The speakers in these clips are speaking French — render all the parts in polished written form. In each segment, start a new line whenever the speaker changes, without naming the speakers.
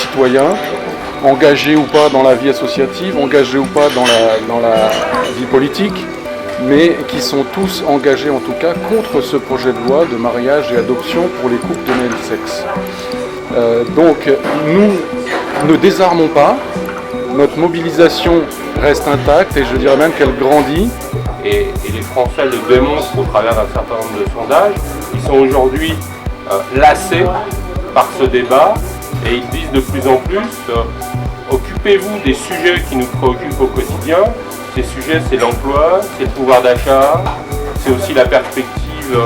citoyens, engagés ou pas dans la vie associative, engagés ou pas dans la vie politique, mais qui sont tous engagés en tout cas contre ce projet de loi de mariage et adoption pour les couples de même sexe. Donc nous ne désarmons pas, notre mobilisation reste intacte et je dirais même qu'elle grandit.
Et les Français le démontrent au travers d'un certain nombre de sondages. Ils sont aujourd'hui lassés par ce débat et ils disent de plus en plus occupez-vous des sujets qui nous préoccupent au quotidien. Ces sujets, c'est l'emploi, c'est le pouvoir d'achat, c'est aussi la perspective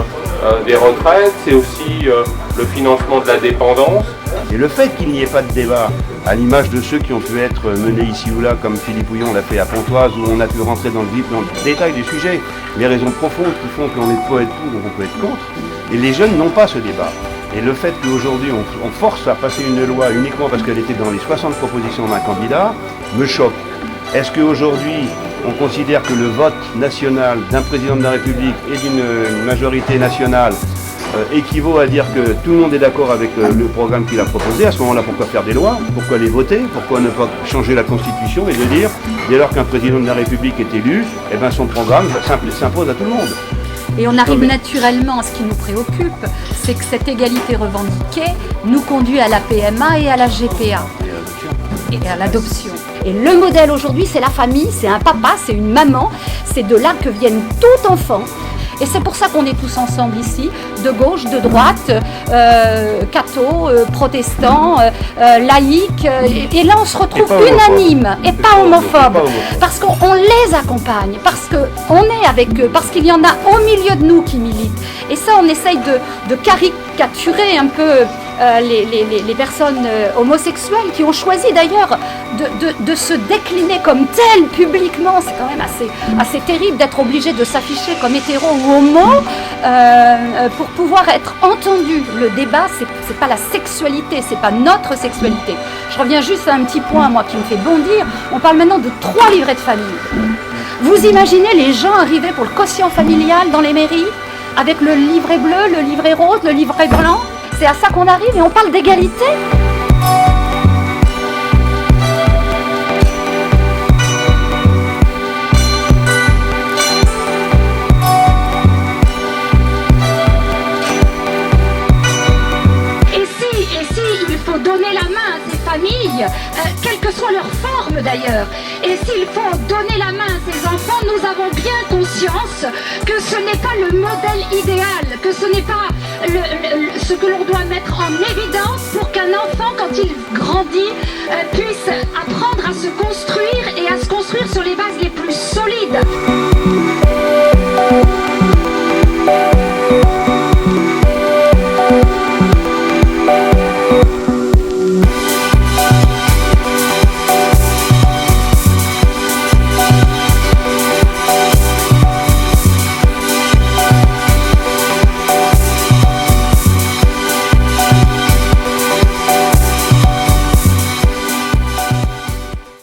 des retraites, c'est aussi le financement de la dépendance.
Et le fait qu'il n'y ait pas de débat, à l'image de ceux qui ont pu être menés ici ou là, comme Philippe Houillon l'a fait à Pontoise, où on a pu rentrer dans le détail du sujet, les raisons profondes qui font qu'on est pour être pour ou on peut être contre, et les jeunes n'ont pas ce débat. Et le fait qu'aujourd'hui on force à passer une loi uniquement parce qu'elle était dans les 60 propositions d'un candidat, me choque. Est-ce qu'aujourd'hui on considère que le vote national d'un président de la République et d'une majorité nationale équivaut à dire que tout le monde est d'accord avec le programme qu'il a proposé? À ce moment-là, pourquoi faire des lois? Pourquoi les voter? Pourquoi ne pas changer la Constitution et de dire, dès lors qu'un président de la République est élu, eh ben son programme s'impose à tout le monde?
Et on arrive naturellement à ce qui nous préoccupe, c'est que cette égalité revendiquée nous conduit à la PMA et à la GPA. Et à l'adoption. Et le modèle aujourd'hui, c'est la famille, c'est un papa, c'est une maman, c'est de là que viennent tout enfant. Et c'est pour ça qu'on est tous ensemble ici, de gauche, de droite, cathos, protestants, laïcs. Et là, on se retrouve unanime et pas homophobe. Parce qu'on les accompagne, parce qu'on est avec eux, parce qu'il y en a au milieu de nous qui militent. Et ça, on essaye de caricaturer un peu les personnes homosexuelles qui ont choisi d'ailleurs de se décliner comme telles publiquement. C'est quand même assez terrible d'être obligé de s'afficher comme hétéro ou homo pour pouvoir être entendu. Le débat, c'est pas la sexualité, c'est pas notre sexualité. Je reviens juste à un petit point, moi, qui me fait bondir. On parle maintenant de 3 livrets de famille. Vous imaginez les gens arriver pour le quotient familial dans les mairies avec le livret bleu, le livret rose, le livret blanc? C'est à ça qu'on arrive et on parle d'égalité. Et si il faut donner la main à ces familles, quelle que soit leur forme d'ailleurs, et s'il faut donner la main à ces enfants, nous avons bien conscience que ce n'est pas le modèle idéal, que ce n'est pas ce que l'on doit mettre en évidence pour qu'un enfant, quand il grandit, puisse apprendre à se construire